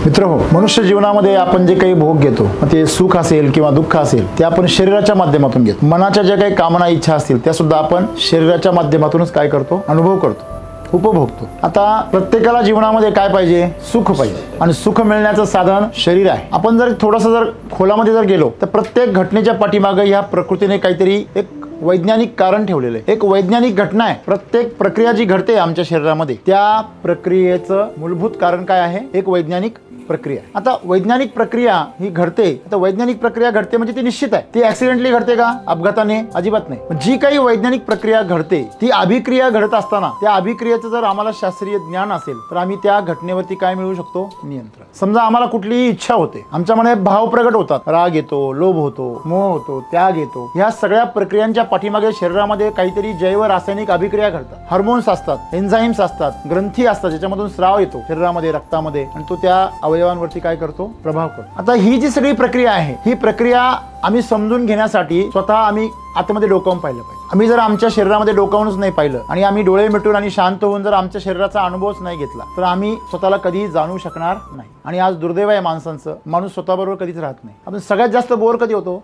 मित्रहो, मनुष्य जीवनामध्ये आपण जे काही भोग घेतो, ते सुख असेल किंवा दुःख असेल, ते आपण शरीराच्या माध्यमातून घेतो. मनाच्या ज्या काही कामना इच्छा असतील त्या सुद्धा आपण शरीराच्या माध्यमातूनच काय करतो, अनुभव करतो, उपभोगतो. आता प्रत्येकाला जीवनामध्ये काय पाहिजे, सुख पाहिजे. आणि सुख मिळण्याचं साधन शरीर आहे. आपण जर थोडंसं जर खोलामध्ये जर गेलो तर प्रत्येक घटनेच्या पाठीमागे ह्या प्रकृतीने काहीतरी एक वैज्ञानिक कारण ठेवलेलं आहे. एक वैज्ञानिक घटना आहे. प्रत्येक प्रक्रिया जी घडते आमच्या शरीरामध्ये, त्या प्रक्रियेचं मूलभूत कारण काय आहे, एक वैज्ञानिक प्रक्रिया. आता वैज्ञानिक प्रक्रिया ही घडते. आता वैज्ञानिक प्रक्रिया घडते म्हणजे ती निश्चित आहे. ती ऍक्सिडेंटली घडते का, अपघाताने? अजिबात नाही. जी काही वैज्ञानिक प्रक्रिया घडते ती अभिक्रिया घडत असताना त्या अभिक्रियेचं जर आम्हाला शास्त्रीय ज्ञान असेल तर आम्ही त्या घटनेवरती काय मिळवू शकतो, नियंत्रण. समजा आम्हाला कुठलीही इच्छा होते, आमच्या मनात भाव प्रगट होतात, राग येतो, लोभ होतो, मोह होतो, त्याग येतो. ह्या सगळ्या प्रक्रियांच्या पाठीमागे शरीरामध्ये काहीतरी जैव रासायनिक अभिक्रिया घडतात. हार्मोन्स असतात, एन्झाईम्स असतात, ग्रंथी असतात, ज्याच्यामधून स्राव येतो शरीरामध्ये, रक्तामध्ये, आणि तो त्या अवयवांवरती काय करतो, प्रभाव करतो. आता ही जी सगळी प्रक्रिया आहे, ही प्रक्रिया आम्ही समजून घेण्यासाठी स्वतः आम्ही आतमध्ये डोकावून पाहिलं पाहिजे. आम्ही जर आमच्या शरीरामध्ये डोकावूनच नाही पाहिलं आणि आम्ही डोळे मिटून आणि शांत होऊन जर आमच्या शरीराचा अनुभवच नाही घेतला तर आम्ही स्वतःला कधीही जाणू शकणार नाही. आणि आज दुर्दैव आहे माणसांचं, माणूस स्वतःबरोबर कधीच राहत नाही. आपण सगळ्यात जास्त बोर कधी होतो,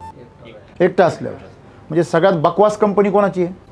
एकटा असल्यावर. म्हणजे सगळ्यात बकवास कंपनी कोणाची आहे,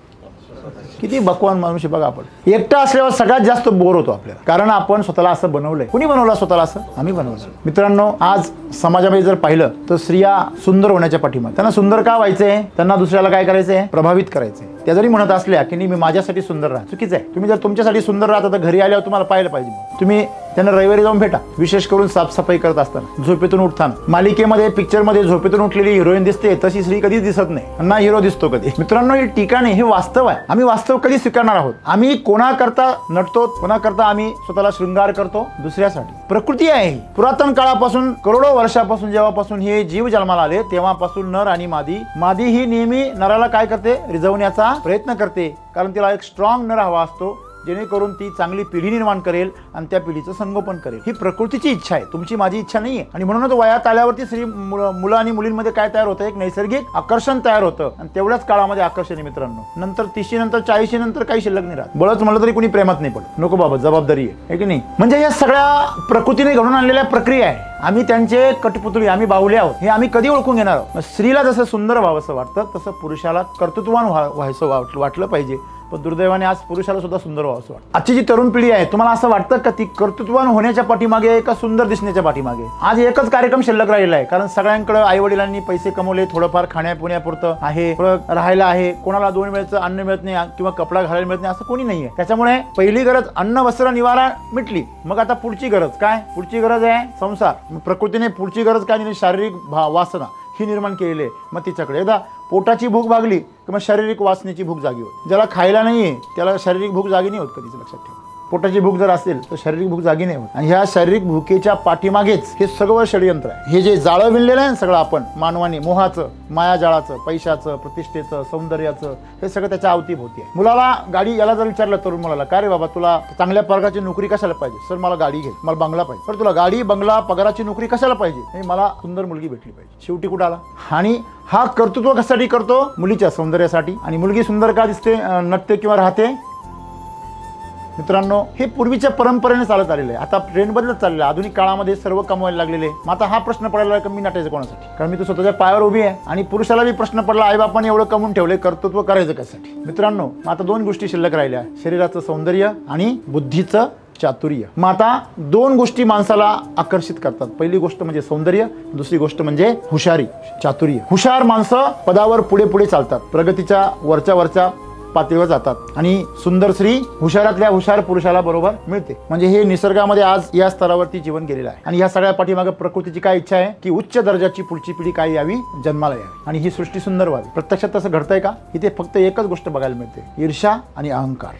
किती बकवान माणूस बघा. आपण एकटा असल्यावर सगळ्यात जास्त बोर होतो आपल्याला, कारण आपण स्वतःला असं बनवलंय. कुणी बनवलं स्वतःला असं, आम्ही बनवलं. मित्रांनो, आज समाजामध्ये जर पाहिलं तर स्त्रिया सुंदर होण्याच्या पाठीमागे, त्यांना सुंदर का व्हायचंय, त्यांना दुसऱ्याला काय करायचंय, प्रभावित करायचंय. त्या जरी म्हणत असल्या की मी माझ्यासाठी सुंदर राहा, चुकीचं आहे. तुम्ही जर तुमच्यासाठी सुंदर राहता तर घरी आल्यावर तुम्हाला पाहिलं पाहिजे. तुम्ही त्यांना रविवारी जाऊन भेटा, विशेष करून साफसफाई करत असताना, झोपेतून उठताना. मालिकेमध्ये, पिक्चरमध्ये झोपेतून उठलेली हिरोईन दिसते, तशी स्त्री कधीच दिसत नाही ना हिरो दिसतो कधी. मित्रांनो, ही टीका नाही, हे वास्तव आहे. आम्ही वास्तव कधी स्वीकारणार आहोत. आम्ही कोणाकरता नटतो, कोणाकरता आम्ही स्वतःला शृंगार करतो, दुसऱ्यासाठी. प्रकृती आहे. पुरातन काळापासून, करोडो वर्षापासून, जेव्हापासून हे जीव जन्माला आले तेव्हापासून नर आणि मादी ही नेहमी नराला काय करते, रिझवण्याचा प्रयत्न करते. कारण तिला एक स्ट्रॉंग नर हवा असतो, जेणेकरून ती चांगली पिढी निर्माण करेल आणि त्या पिढीचं संगोपन करेल. ही प्रकृतीची इच्छा आहे, तुमची माझी इच्छा नाहीये. आणि म्हणूनच वयात आल्यावरती स्त्री मुलं आणि मुलींमध्ये काय तयार होतं, एक नैसर्गिक आकर्षण तयार होतं. आणि तेवढ्याच काळामध्ये आकर्षण आहे मित्रांनो. नंतर 30 नंतर 40 नंतर काही शिल्लक नाही राहत. बळच म्हणलं तरी कुणी प्रेमात नाही पडत. नको बाबा, जबाबदारी आहे की नाही. म्हणजे या सगळ्या प्रकृतीने घडून आणलेल्या प्रक्रिया आहे. आम्ही त्यांचे कठपुतळी, आम्ही बाहुले आहोत. हे आम्ही कधी ओळखून घेणार आहोत. स्त्रीला जसं सुंदर व्हावंसं वाटतं तसं पुरुषाला कर्तृत्ववान व्हायचं वाटलं पाहिजे. पण दुर्दैवाने आज पुरुषाला सुद्धा सुंदर व्हावंसं वाटतं. आजची जी तरुण पिढी आहे, तुम्हाला असं वाटतं का ती कर्तृत्ववान होण्याच्या पाठीमागे का सुंदर दिसण्याच्या पाठीमागे? आज एकच कार्यक्रम शिल्लक राहिलेला आहे. कारण सगळ्यांकडे आई वडिलांनी पैसे कमवले, थोडंफार खाण्यापिण्यापुरतं आहे, थोडं राहायला आहे. कोणाला 2 वेळचं अन्न मिळत नाही किंवा कपडा घालायला मिळत नाही असं कोणी नाहीये. त्याच्यामुळे पहिली गरज अन्न, वस्त्र, निवारा मिटली. मग आता पुढची गरज काय? पुढची गरज आहे संसार. प्रकृतीने पुढची गरज काय, शारीरिक वासना ही निर्माण केलेली आहे. मग तिच्याकडे एकदा पोटाची भूक भागली किंवा शारीरिक वासनेची भूक जागी होते. ज्याला खायला नाहीये त्याला शारीरिक भूक जागी नाही होत कधीच, लक्षात ठेवा. पोटाची भूक जर असेल तर शारीरिक भूक जागी नाही होत. आणि ह्या शारीरिक भूकेच्या पाठीमागेच हे सगळं षडयंत्र आहे. हे जे जाळं विणलेलं आहे सगळं आपण मानवाने, मोहाचं, मायाजाळाचं, पैशाचं, प्रतिष्ठेचं, सौंदर्याचं, हे सगळं त्याच्या अवतीभोवती आहे. मुलाला गाडी, याला जर विचारलं तरुण मुलाला, काय रे बाबा तुला चांगल्या पगाराची नोकरी कशाला पाहिजे? सर मला गाडी घे, मला बंगला पाहिजे. पण तुला गाडी, बंगला, पगाराची नोकरी कशाला पाहिजे? नाही, मला सुंदर मुलगी भेटली पाहिजे. शेवटी कुठं आला? आणि हा कर्तृत्व कशासाठी करतो? मुलीच्या सौंदर्यासाठी. आणि मुलगी सुंदर का दिसते, नटते किंवा राहते? मित्रांनो, हे पूर्वीच्या परंपरेने चालत आलेलं आहे. आता ट्रेंड बदलत चाललेला आहे. आधुनिक काळामध्ये सर्व कमवायला लागलेले. मग आता हा प्रश्न पडायला की मी नटायचं कोणासाठी? कारण मी तो स्वतःच्या पायावर उभी आहे. आणि पुरुषाला बी प्रश्न पडला, आई बापाने एवढं कमवून ठेवलंय, कर्तृत्व करायचं कशासाठी? मित्रांनो, आता 2 गोष्टी शिल्लक राहिल्या, शरीराचं सौंदर्य आणि बुद्धीचं चातुर्य. मग आता 2 गोष्टी माणसाला आकर्षित करतात. पहिली गोष्ट म्हणजे सौंदर्य, दुसरी गोष्ट म्हणजे हुशारी, चातुर्य. हुशार माणसं पदावर पुढे पुढे चालतात, प्रगतीच्या वरच्या पातळीवर जातात. आणि सुंदर स्त्री हुशारातल्या हुशार पुरुषाला बरोबर मिळते. म्हणजे हे निसर्गामध्ये आज या स्तरावरती जीवन गेलेलं आहे. आणि या सगळ्या पाठीमागे प्रकृतीची काय इच्छा आहे की उच्च दर्जाची पुढची पिढी काय यावी, जन्माला यावी आणि ही सृष्टी सुंदर व्हावी. प्रत्यक्षात तसं घडतंय का? इथे फक्त एकच गोष्ट बघायला मिळते, ईर्ष्या आणि अहंकार.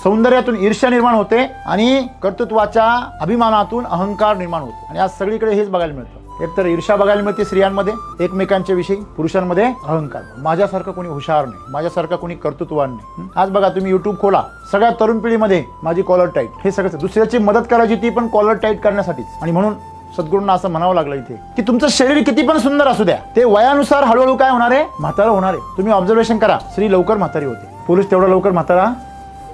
सौंदर्यातून ईर्ष्या निर्माण होते आणि कर्तृत्वाच्या अभिमानातून अहंकार निर्माण होतो. आणि आज सगळीकडे हेच बघायला मिळतं. एकतर ईर्ष्या बघायला मिळते स्त्रियांमध्ये एकमेकांच्या विषयी, पुरुषांमध्ये अहंकार. माझ्यासारखं कोणी हुशार नाही, माझ्यासारखं कोणी कर्तृत्ववान नाही. आज बघा तुम्ही युट्यूब खोला, सगळ्या तरुण पिढीमध्ये माझी कॉलर टाईट, हे सगळं दुसऱ्याची मदत करायची ती पण कॉलर टाईट करण्यासाठीच. आणि म्हणून सद्गुरूंना असं म्हणावं लागलं इथे की तुमचं शरीर किती पण सुंदर असू द्या, ते वयानुसार हळूहळू काय होणार आहे, म्हातारा होणार आहे. तुम्ही ऑब्झर्वेशन करा, स्त्री लवकर म्हातारी होते, पुरुष तेवढा लवकर म्हातारा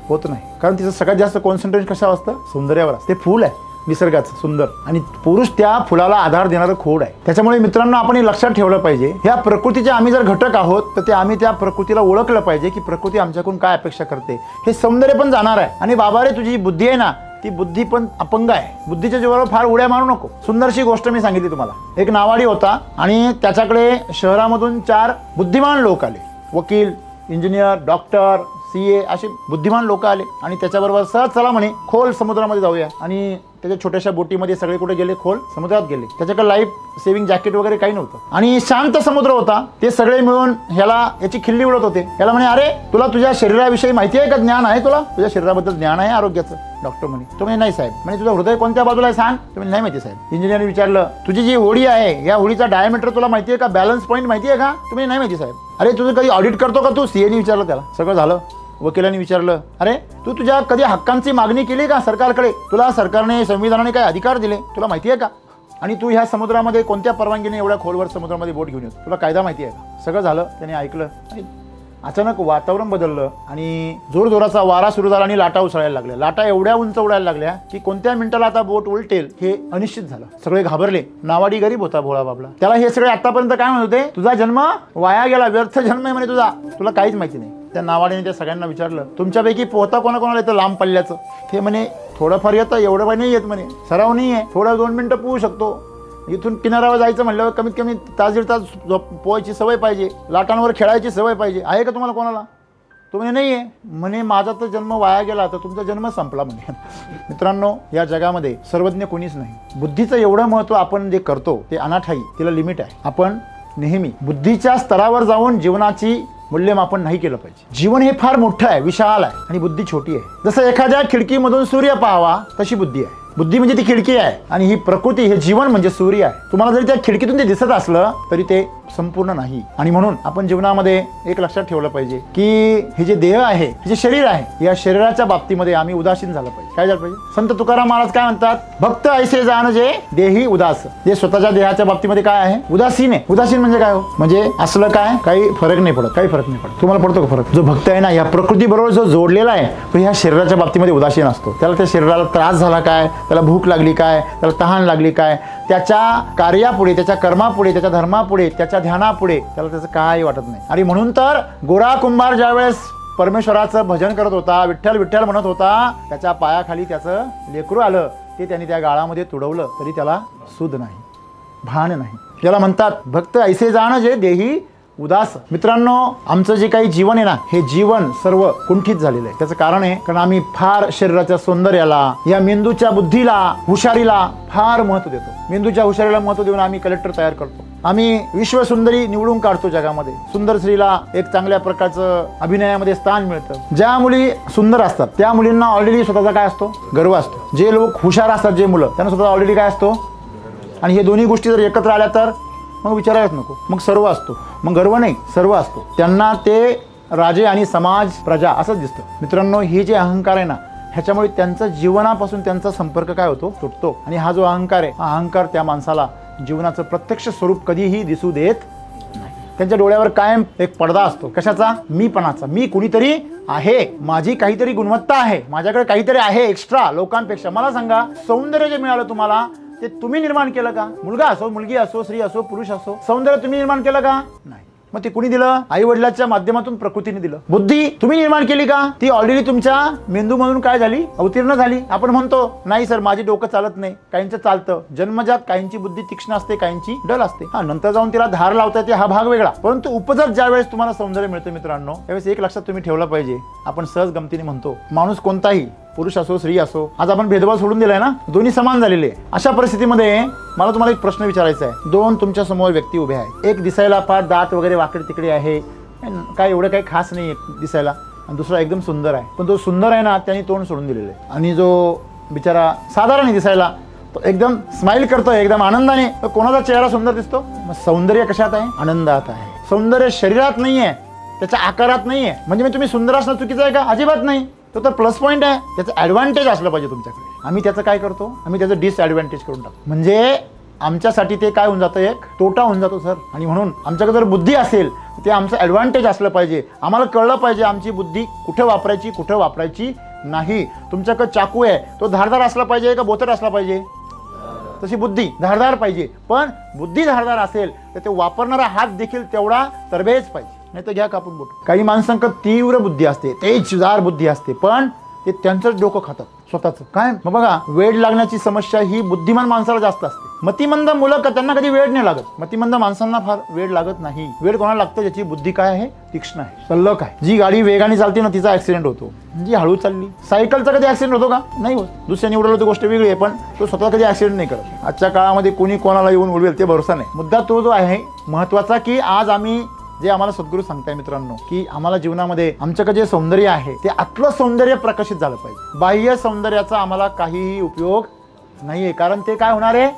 होत नाही. कारण तिचं सगळ्यात जास्त कॉन्सन्ट्रेशन कशावर असतं? सौंदर्यावर असतं. ते फूल आहे, निसर्गाचं सुंदर, आणि पुरुष त्या फुलाला आधार देणारं खोड आहे. त्याच्यामुळे मित्रांनो, आपण हे लक्षात ठेवलं पाहिजे, ह्या प्रकृतीचे आम्ही जर घटक आहोत तर ते आम्ही त्या प्रकृतीला ओळखलं पाहिजे की प्रकृती आमच्याकडून काय अपेक्षा करते. हे सौंदर्य पण जाणार आहे. आणि बाबा रे, तुझी बुद्धी आहे ना, ती बुद्धी पण अपंग आहे. बुद्धीच्या जीवावर फार उड्या मारू नको. सुंदरशी गोष्ट मी सांगितली तुम्हाला. एक नावाडी होता आणि त्याच्याकडे शहरामधून 4 बुद्धिमान लोक आले. वकील, इंजिनियर, डॉक्टर, CA असे बुद्धिमान लोक आले आणि त्याच्याबरोबर सहज चला म्हणे खोल समुद्रामध्ये जाऊया. आणि त्याच्या छोट्याशा बोटीमध्ये सगळे कुठे गेले, खोल समुद्रात गेले. त्याच्याकडे लाईफ सेव्हिंग जॅकेट वगैरे काही नव्हतं आणि शांत समुद्र होता. ते सगळे मिळून याची खिल्ली उडत होते. याला म्हणे, अरे तुला तुझ्या शरीराविषयी माहिती आहे का, ज्ञान आहे तुला, तुझ्या शरीराबद्दल ज्ञान आहे आरोग्याचं. डॉक्टर म्हणे, तो म्हणे नाही साहेब. म्हणे तुझं हृदय कोणत्या बाजूला आहे सांग. तो म्हणे नाही माहिती साहेब. इंजिनियरने विचारलं, तुझी जी होडी आहे या होडीचा डायमीटर तुला माहिती आहे का, बॅलन्स पॉईंट माहिती आहे का. तो म्हणे नाही माहिती साहेब. अरे तुझं कधी ऑडिट करतो का तू. CA ने विचारलं त्याला. सगळं झालं. वकिलांनी विचारलं, अरे तू तुझ्या कधी हक्कांची मागणी केली का सरकारकडे. तुला सरकारने संविधानाने काय अधिकार दिले तुला माहिती आहे का. आणि तू ह्या समुद्रामध्ये कोणत्या परवानगीने एवढ्या खोलवर समुद्रामध्ये बोट घेऊन येतो, तुला कायदा माहिती आहे का. सगळं झालं. त्याने ऐकलं आणि अचानक वातावरण बदललं आणि जोरजोराचा वारा सुरू झाला आणि लाटा उसळायला लागल्या. लाटा एवढ्या उंच उडायला लागल्या की कोणत्या मिनिटाला आता बोट उलटेल हे अनिश्चित झालं. सगळे घाबरले. नावाडी गरीब होता, भोळा बाबला. त्याला हे सगळे आतापर्यंत काय म्हणत होते, तुझा जन्म वाया गेला, व्यर्थ जन्म आहे म्हणे तुझा, तुला काहीच माहिती नाही. त्या नावाडीने त्या सगळ्यांना विचारलं, तुमच्यापैकी पोहता कोणाकोणाला येतं लांब पल्ल्याचं. ते म्हणे थोडंफार येतं, एवढं पण नाही येत म्हणे, सराव नाही आहे, थोडं 2 मिनिटं पोहू शकतो. इथून किनाऱ्यावर जायचं म्हणल्यावर कमीत कमी तास 1.5 तास पोहायची सवय पाहिजे, लाटांवर खेळायची सवय पाहिजे. आहे का तुम्हाला कोणाला. तो म्हणे नाही आहे. म्हणे माझा तर जन्म वाया गेला तर तुमचा जन्म संपला म्हणे. मित्रांनो, या जगामध्ये सर्वज्ञ कोणीच नाही. बुद्धीचं एवढं महत्त्व आपण जे करतो ते अनाठाई, तिला लिमिट आहे. आपण नेहमी बुद्धीच्या स्तरावर जाऊन जीवनाची मूल्यमापन नाही केलं पाहिजे. जीवन हे फार मोठं आहे, विशाल आहे आणि बुद्धी छोटी आहे. जसं एखाद्या खिडकीमधून सूर्य पाहावा तशी बुद्धी आहे. बुद्धी म्हणजे ती खिडकी आहे आणि ही प्रकृती, हे जीवन म्हणजे सूर्य आहे. तुम्हाला जरी त्या खिडकीतून ते दिसत असलं तरी ते संपूर्ण नाही. आणि म्हणून आपण जीवनामध्ये एक लक्षात ठेवलं पाहिजे की हे जे देह आहे, हे जे शरीर आहे, या शरीराच्या बाबतीमध्ये आम्ही उदासीन झालं पाहिजे. काय झालं पाहिजे. संत तुकाराम महाराज काय म्हणतात, भक्त ऐसे जाण जे देही उदास. जे स्वतःच्या देहाच्या बाबतीमध्ये काय आहे, उदासीन आहे. उदासीन म्हणजे काय हो, म्हणजे असलं काय, काही फरक नाही पडत, काही फरक नाही पडत. तुम्हाला पडतो का फरक. जो भक्त आहे ना, या प्रकृती बरोबर जो जोडलेला आहे, तो ह्या शरीराच्या बाबतीमध्ये उदासीन असतो. त्याला त्या शरीराला त्रास झाला काय, त्याला भूक लागली काय, त्याला तहान लागली काय, त्याच्या कार्यापुढे, त्याच्या कर्मापुढे, त्याच्या धर्मापुढे, त्याच्या ध्यानापुढे त्याला त्याचं काय वाटत नाही. आणि म्हणून तर गोरा कुंभार ज्यावेळेस परमेश्वराचं भजन करत होता, विठ्ठल विठ्ठल म्हणत होता, त्याच्या पायाखाली त्याचं लेकरू आलं, ते त्यांनी त्या गाळामध्ये तुडवलं तरी त्याला सुध नाही, भान नाही. याला म्हणतात भक्त ऐसे जाण जे देही उदास. मित्रांनो, आमचं जे काही जीवन आहे ना, हे जीवन सर्व कुंठित झालेलं आहे. त्याचं कारण आहे कारण आम्ही फार शरीराच्या सौंदर्याला, या मेंदूच्या बुद्धीला, हुशारीला फार महत्व देतो. मेंदूच्या हुशारीला महत्व देऊन आम्ही कलेक्टर तयार करतो. आम्ही विश्वसुंदरी निवडून काढतो जगामध्ये. सुंदर स्त्रीला एक चांगल्या प्रकारचं अभिनयामध्ये स्थान मिळतं. ज्या मुली सुंदर असतात त्या मुलींना ऑलरेडी स्वतःचा काय असतो, गर्व असतो. जे लोक हुशार असतात, जे मुलं, त्यांना स्वतःचा ऑलरेडी काय असतो. आणि हे दोन्ही गोष्टी जर एकत्र आल्या तर मग विचारायलाच नको, मग सर्व असतो. मग गर्व नाही, सर्व असतो. त्यांना ते राजे आणि समाज, प्रजा असंच दिसतं. मित्रांनो, हे जे अहंकार आहे ना, ह्याच्यामुळे त्यांचा जीवनापासून त्यांचा संपर्क काय होतो, तुटतो. आणि हा जो अहंकार आहे, हा अहंकार त्या माणसाला जीवनाचं प्रत्यक्ष स्वरूप कधीही दिसू देत नाही. त्यांच्या डोळ्यावर कायम एक पडदा असतो. कशाचा, मीपणाचा. मी कुणीतरी आहे, माझी काहीतरी गुणवत्ता आहे, माझ्याकडे काहीतरी आहे एक्स्ट्रा लोकांपेक्षा. मला सांगा, सौंदर्य जे मिळालं तुम्हाला ते तुम्ही निर्माण केलं का. मुलगा असो, मुलगी असो, स्त्री असो, पुरुष असो, सौंदर्य तुम्ही निर्माण केलं का, नाही. मग ते कुणी दिलं, आई वडिलांच्या माध्यमातून प्रकृतीने दिलं. बुद्धी तुम्ही निर्माण केली का, ती ऑलरेडी तुमच्या मेंदूमधून काय झाली, अवतीर्ण झाली. आपण म्हणतो नाही सर माझी डोकं चालत नाही, काहींचं चालतं. जन्मजात काहींची बुद्धी तीक्ष्ण असते, काहींची डल असते. हा, नंतर जाऊन तिला धार लावता येते, हा भाग वेगळा. परंतु उपजत ज्या वेळेस तुम्हाला सौंदर्य मिळतं मित्रांनो, त्यावेळेस एक लक्षात तुम्ही ठेवलं पाहिजे. आपण सहज गमतीने म्हणतो, माणूस कोणताही, पुरुष असो स्त्री असो, आज आपण भेदभाव सोडून दिलाय ना, दोन्ही समान झालेले. अशा परिस्थितीमध्ये मला तुम्हाला एक प्रश्न विचारायचा आहे. 2 तुमच्या समोर व्यक्ती उभे आहेत. एक दिसायला फार दात वगैरे वाकडे तिकडे आहे, काय एवढं काही खास नाही दिसायला, आणि दुसरा एकदम सुंदर आहे. पण तो सुंदर आहे ना, त्याने तोंड सोडून दिलेलं आहे. आणि जो बिचारा साधारण दिसायला, तो एकदम स्माइल करतोय, एकदम आनंदाने. कोणाचा चेहरा सुंदर दिसतो. मग सौंदर्य कशात आहे, आनंदात आहे. सौंदर्य शरीरात नाहीये, त्याच्या आकारात नाहीये. म्हणजे तुम्ही सुंदर असणं चुकीचं आहे का, अजिबात नाही. तो तर प्लस पॉईंट आहे, त्याचं ॲडव्हान्टेज असलं पाहिजे तुमच्याकडे. आम्ही त्याचं काय करतो, आम्ही त्याचं डिसॲडव्हान्टेज करून टाकतो. म्हणजे आमच्यासाठी ते काय होऊन जातं, एक तोटा होऊन जातो सर. आणि म्हणून आमच्याकडे जर बुद्धी असेल ते आमचं ॲडव्हान्टेज असलं पाहिजे. आम्हाला कळलं पाहिजे आमची बुद्धी कुठं वापरायची, कुठं वापरायची नाही. तुमच्याकडे चाकू आहे, तो धारदार असला पाहिजे का बोथट असला पाहिजे? तशी बुद्धी धारदार पाहिजे, पण बुद्धी धारदार असेल तर ते वापरणारा हात देखील तेवढा तरबेज पाहिजे, नाही तर घ्या कापून बोट. काही माणसांकडे तीव्र बुद्धी असते, तेजदार बुद्धी असते, पण ते त्यांचंच डोकं खातात स्वतःचं. काय मग बघा, वेड लागण्याची समस्या ही बुद्धिमान माणसाला जास्त असते. मतिमंद मुलं त्यांना कधी वेड नाही लागत. मतिमंद माणसांना फार वेड लागत नाही. वेड कोणाला लागतं? ज्याची बुद्धी काय आहे? तीक्ष्ण आहे, सल्लक आहे. जी गाडी वेगाने चालते ना तिचा ऍक्सिडेंट होतो, जी हळू चालली. सायकलचा कधी ऍक्सिडेंट होतो का? नाही होत. दुसऱ्याने उडवलं तर गोष्ट वेगळी आहे, पण तो स्वतः कधी ऍक्सिडेंट नाही करत. आजच्या काळामध्ये कोणी कोणाला येऊन उडवेल ते भरोसा नाही. मुद्दा तो जो आहे महत्वाचा, की आज आम्ही जे आम्हाला सद्गुरू सांगताय मित्रांनो, की आम्हाला जीवनामध्ये आमच्याकडे जे सौंदर्य आहे ते आतलं सौंदर्य प्रकाशित झालं पाहिजे. बाह्य सौंदर्याचा आम्हाला काहीही उपयोग नाहीये, कारण ते काय होणार आहे?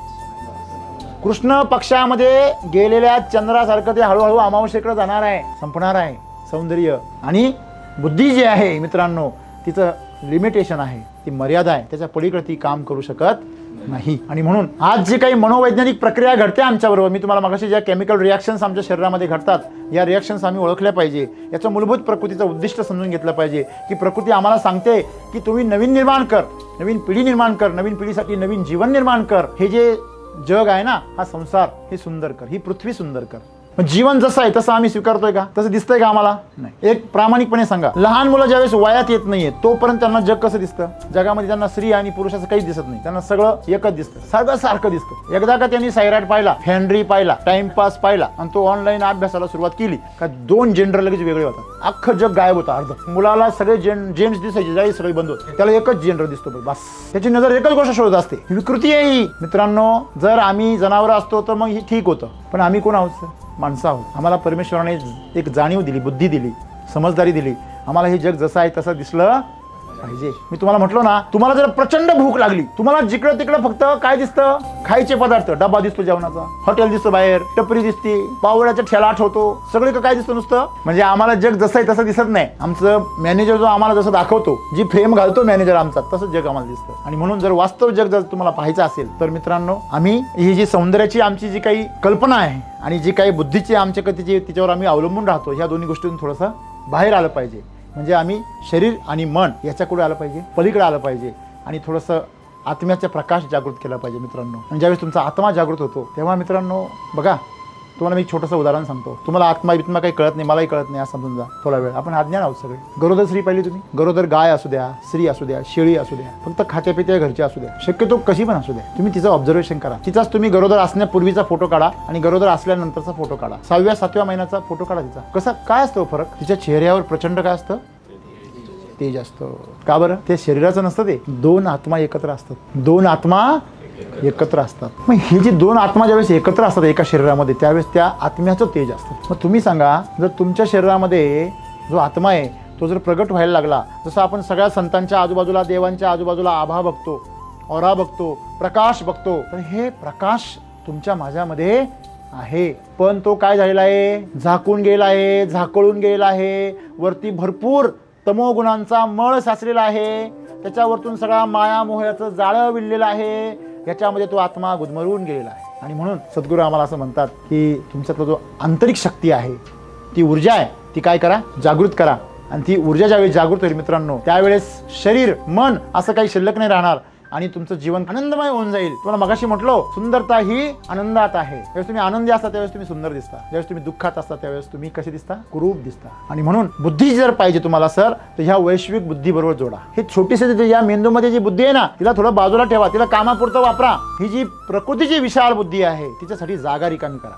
कृष्ण पक्षामध्ये गेलेल्या चंद्रासारखं ते हळूहळू अमावस्येकडे जाणार आहे, संपणार आहे सौंदर्य. आणि बुद्धी जी आहे मित्रांनो, तिचं लिमिटेशन आहे, ती मर्यादा आहे, त्याच्या पलीकडे ती काम करू शकत नाही. आणि म्हणून आज जी काही मनोवैज्ञानिक प्रक्रिया घडते आमच्याबरोबर, मी तुम्हाला मगाशी ज्या केमिकल रिॲक्शन्स आमच्या शरीरामध्ये घडतात, या रिॲक्शन्स आम्ही ओळखल्या पाहिजे. याचं मूलभूत प्रकृतीचं उद्दिष्ट समजून घेतलं पाहिजे, की प्रकृती आम्हाला सांगते की तुम्ही नवीन निर्माण कर, नवीन पिढी निर्माण कर, नवीन पिढीसाठी नवीन जीवन निर्माण कर. हे जे जग आहे ना, हा संसार हे सुंदर कर, ही पृथ्वी सुंदर कर. जीवन जसं आहे तसं आम्ही स्वीकारतोय का? तसं दिसतंय का आम्हाला? नाही. एक प्रामाणिकपणे सांगा, लहान मुलं ज्यावेळेस वयात येत नाहीये तोपर्यंत त्यांना जग कसं दिसतं? जगामध्ये त्यांना स्त्री आणि पुरुषाचं काहीच दिसत नाही, त्यांना सगळं एकच दिसतं, सगळं सारखं दिसतं. एकदा का त्यांनी सायराट पाहिला, हेनरी पाहिला, टाइमपास पाहिला आणि तो ऑनलाईन अभ्यासाला सुरुवात केली का 2 जेंडर लगेच वेगळे होतात, अख्खं जग गायब होतं. अर्ध मुलाला सगळे जेंट्स दिसायचे, जाई सगळे बंद होते, त्याला एकच जेंडर दिसतो बस. त्याची नजर एकच गोष्ट शोधत असते. विकृती आहे ही मित्रांनो. जर आम्ही जनावर असतो तर मग ही ठीक होतं, पण आम्ही कोण आहोत? माणसं आहोत. आम्हाला परमेश्वराने एक जाणीव दिली, बुद्धी दिली, समजदारी दिली. आम्हाला हे जग जसं आहे तसं दिसलं पाहिजे. मी तुम्हाला म्हटलं ना, तुम्हाला जर प्रचंड भूक लागली, तुम्हाला जिकडं तिकडं फक्त काय दिसतं? खायचे पदार्थ, डबा दिसतो जेवणाचा, हॉटेल दिसतं बाहेर, टपरी दिसते, पावड्याचा ठेला आठवतो, सगळीकडे काय दिसतं? नुसतं. म्हणजे आम्हाला जग जसं आहे तसं दिसत नाही. आमचं मॅनेजर जो आम्हाला जसं दाखवतो, जी फ्रेम घालतो मॅनेजर आमचा, तसं जग आम्हाला दिसतं. आणि म्हणून जर वास्तव जग जर तुम्हाला पाहायचं असेल तर मित्रांनो, आम्ही ही जी सौंदर्याची आमची जी काही कल्पना आहे आणि जी काही बुद्धीची आमच्याकडे तिच्यावर आम्ही अवलंबून राहतो, ह्या दोन्ही गोष्टीतून थोडंसं बाहेर आलं पाहिजे. म्हणजे आम्ही शरीर आणि मन याच्याकडे आलं पाहिजे, पलीकडे आलं पाहिजे आणि थोडंसं आत्म्याचा प्रकाश जागृत केला पाहिजे मित्रांनो. आणि ज्यावेळेस तुमचा आत्मा जागृत होतो तेव्हा मित्रांनो बघा, तुम्हाला मी एक छोटंसं उदाहरण सांगतो. तुम्हाला आत्मा काही कळत नाही, मलाही कळत नाही असं समजून जा थोडा वेळ. आपण अज्ञान आहोत सगळे. गरोदर स्त्री पाहिली तुम्ही? गरोदर गाय असू द्या, स्त्री असू द्या, शेळी असू द्या, फक्त खात्यापित्या घरची असू द्या, शक्यतो कशी पण असू द्या, तुम्ही तिचं ऑब्झर्वेशन करा. तिचाच तुम्ही गरोदर असण्यापूर्वीचा फोटो काढा आणि गरोदर असल्यानंतरचा फोटो काढा. 6व्या-7व्या महिन्याचा फोटो काढा तिचा. कसा काय असतो फरक? तिच्या चेहऱ्यावर प्रचंड काय असतं? तेज असतं. का बरं? ते शरीराचं नसतं, ते 2 आत्मा एकत्र असतात. 2 आत्मा एकत्र असतात. मग हे जे 2 आत्मा ज्यावेळेस एकत्र असतात एका शरीरामध्ये, त्यावेळेस त्या आत्म्याचं तेज असतं. मग तुम्ही सांगा, जर तुमच्या शरीरामध्ये जो आत्मा आहे तो जर प्रगट व्हायला लागला, जसं आपण सगळ्या संतांच्या आजूबाजूला, देवांच्या आजूबाजूला आभा बघतो, औरा बघतो, प्रकाश बघतो, तर हे प्रकाश तुमच्या माझ्यामध्ये आहे. पण तो काय झालेला आहे? झाकून गेला आहे, झाकळून गेला आहे. वरती भरपूर तमोगुणांचा मळ साचलेला आहे, त्याच्यावरतून सगळा माया मोहाचं जाळं विणलेलं आहे. याच्यामध्ये तो आत्मा गुदमरून गेलेला आहे. आणि म्हणून सद्गुरू आम्हाला असं म्हणतात की तुमच्यातला जो आंतरिक शक्ती आहे, ती ऊर्जा आहे, ती काय करा? जागृत करा. आणि ती ऊर्जा ज्यावेळी जागृत होईल मित्रांनो, त्यावेळेस शरीर मन असं काही शिल्लक नाही राहणार आणि तुमचं जीवन आनंदमय होऊन जाईल. तुम्हाला मगाशी म्हटलो, सुंदरता ही आनंदात आहे. ज्यावेळेस तुम्ही आनंदी असता त्यावेळेस तुम्ही सुंदर दिसता, ज्यावेळेस तुम्ही दुःखात असता त्यावेळेस तुम्ही कसे दिसता? कुरूप दिसता. आणि म्हणून बुद्धी जर पाहिजे तुम्हाला सर, तर ह्या वैश्विक बुद्धी बरोबर जोडा. हे छोटीशी या मेंदूमध्ये जी बुद्धी आहे ना, तिला थोडं बाजूला ठेवा, तिला कामापुरतं वापरा. ही जी प्रकृतीची विशाल बुद्धी आहे तिच्यासाठी जागा रिकामी करा.